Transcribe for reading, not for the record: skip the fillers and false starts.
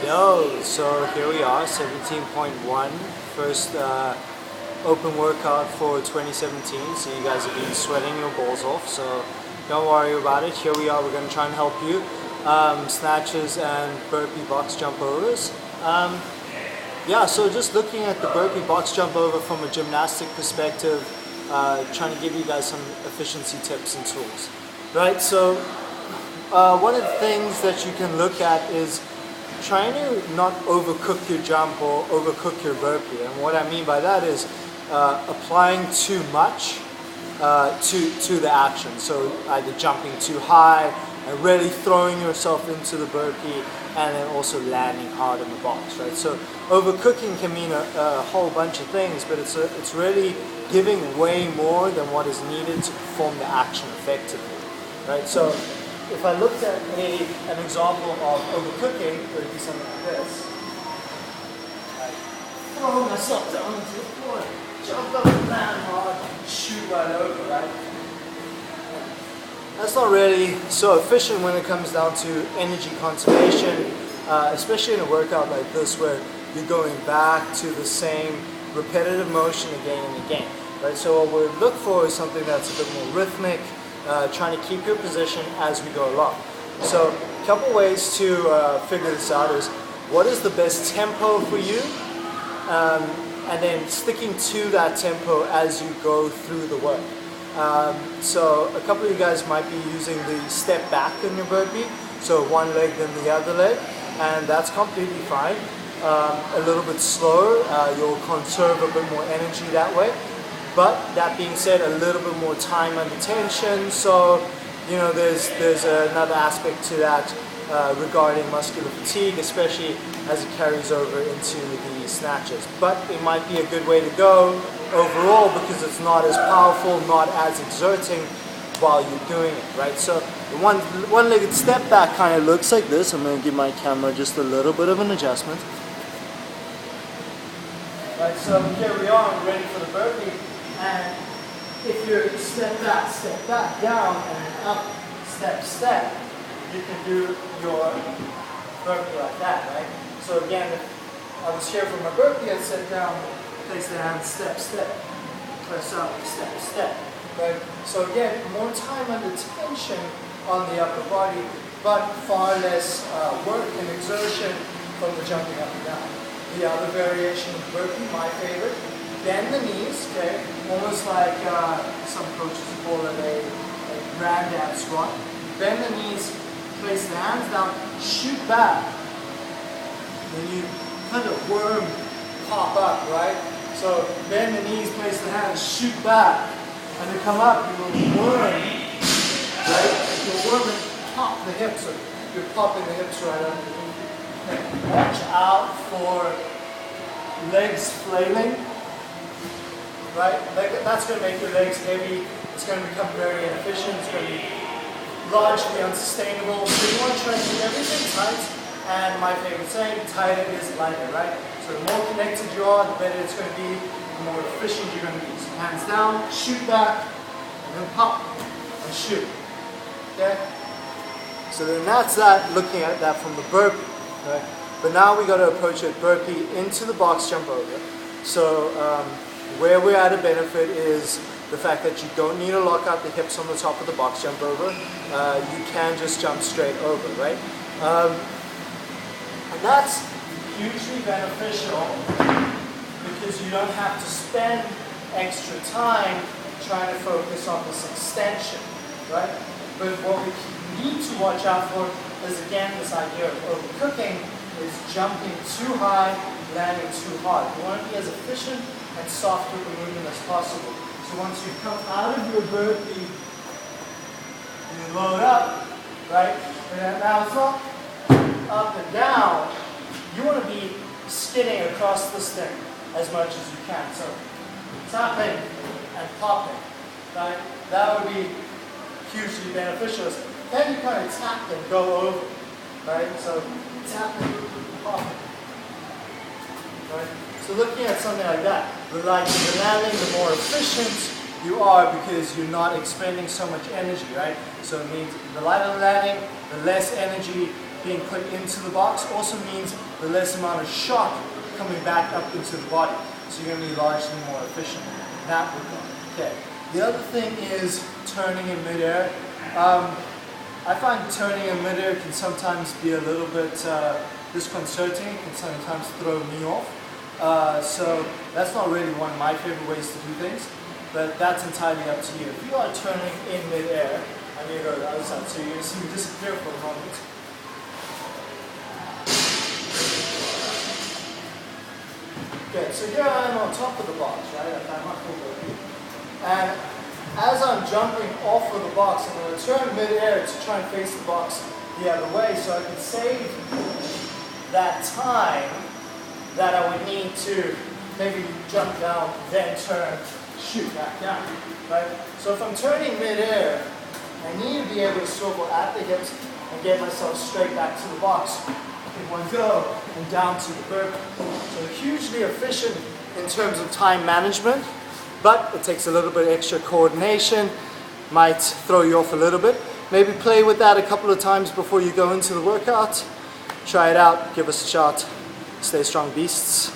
Yo, so here we are, 17.1, first open workout for 2017. So you guys have been sweating your balls off, so don't worry about it. Here we are, we're going to try and help you. Snatches and burpee box jump overs. Yeah, so just looking at the burpee box jump over from a gymnastic perspective, trying to give you guys some efficiency tips and tools. Right, so one of the things that you can look at is trying to not overcook your jump or overcook your burpee. And what I mean by that is applying too much to the action. So either jumping too high and really throwing yourself into the burpee, and then also landing hard in the box, right? So overcooking can mean a whole bunch of things, but it's really giving way more than what is needed to perform the action effectively, right? So if I looked at an example of overcooking, it would be something like this. I throw myself down into the floor, jump up and land hard, shoot right over, right? That's not really so efficient when it comes down to energy conservation, especially in a workout like this where you're going back to the same repetitive motion again and again, right? So what we look for is something that's a bit more rhythmic, trying to keep your position as we go along. So a couple ways to figure this out is what is the best tempo for you, and then sticking to that tempo as you go through the work. So a couple of you guys might be using the step back in your burpee, so one leg then the other leg, and that's completely fine. A little bit slower, you'll conserve a bit more energy that way. But that being said, a little bit more time under tension, so you know there's another aspect to that regarding muscular fatigue, especially as it carries over into the snatches. But it might be a good way to go overall because it's not as powerful, not as exerting while you're doing it, right? So the one-legged step back kind of looks like this. I'm going to give my camera just a little bit of an adjustment. Right, so here we are, ready for the burpee. And if you step back, down, and then up, step, you can do your burpee like that, right? So again, if I was here for my burpee, I'd sit down, place the hand, step, press up, step, right? So again, more time under tension on the upper body, but far less work and exertion from the jumping up and down. The other variation of burpee, my favorite, bend the knees, okay? Almost like some coaches call it a granddad squat. Bend the knees, place the hands down, shoot back. Then you kind of worm pop up, right? So bend the knees, place the hands, shoot back. And to come up, you will worm, right? You'll worm and pop the hips, so you're popping the hips right underneath. Okay. Watch out for legs flailing. Right? That's going to make your legs heavy. It's going to become very inefficient. It's going to be largely unsustainable. So you want to try and keep everything tight. And my favorite saying, tighter is lighter, right? So the more connected you are, the better it's going to be, the more efficient you're going to be. So hands down, shoot back, and then pop, and shoot. Okay? So then that's that, looking at that from the burpee. Right? But now we got to approach it burpee into the box jump over. So where we're at a benefit is the fact that you don't need to lock out the hips on the top of the box jump over. You can just jump straight over, right? And that's hugely beneficial because you don't have to spend extra time trying to focus on this extension, right? But what we need to watch out for is, again, this idea of overcooking is jumping too high, landing too hard. You want to be as efficient and soft with the movement as possible. So once you come out of your burpee, you load up, right? And now it's not up and down. You want to be skidding across this thing as much as you can. So tapping and popping, right? That would be hugely beneficial. Then you kind of tap and go over, right? So tapping, popping, right? So looking at something like that, the lighter the landing, the more efficient you are because you're not expending so much energy, right? So it means the lighter the landing, the less energy being put into the box also means the less amount of shock coming back up into the body. So you're going to be largely more efficient in that regard. Okay. The other thing is turning in midair. I find turning in midair can sometimes be a little bit disconcerting. It can sometimes throw me off. So that's not really one of my favorite ways to do things, but that's entirely up to you. If you are turning in midair, I'm going to go to the other side, so you're going to see me disappear for a moment. Okay, so here I am on top of the box, right? I'm up over here. And as I'm jumping off of the box, I'm going to turn mid-air to try and face the box the other way so I can save that time that I would need to maybe jump down, then turn, shoot back down, right? So if I'm turning mid-air, I need to be able to swivel at the hips and get myself straight back to the box in one go and down to the burpee. So hugely efficient in terms of time management, but it takes a little bit extra coordination, might throw you off a little bit. Maybe play with that a couple of times before you go into the workout. Try it out, give us a shot. Stay strong, beasts.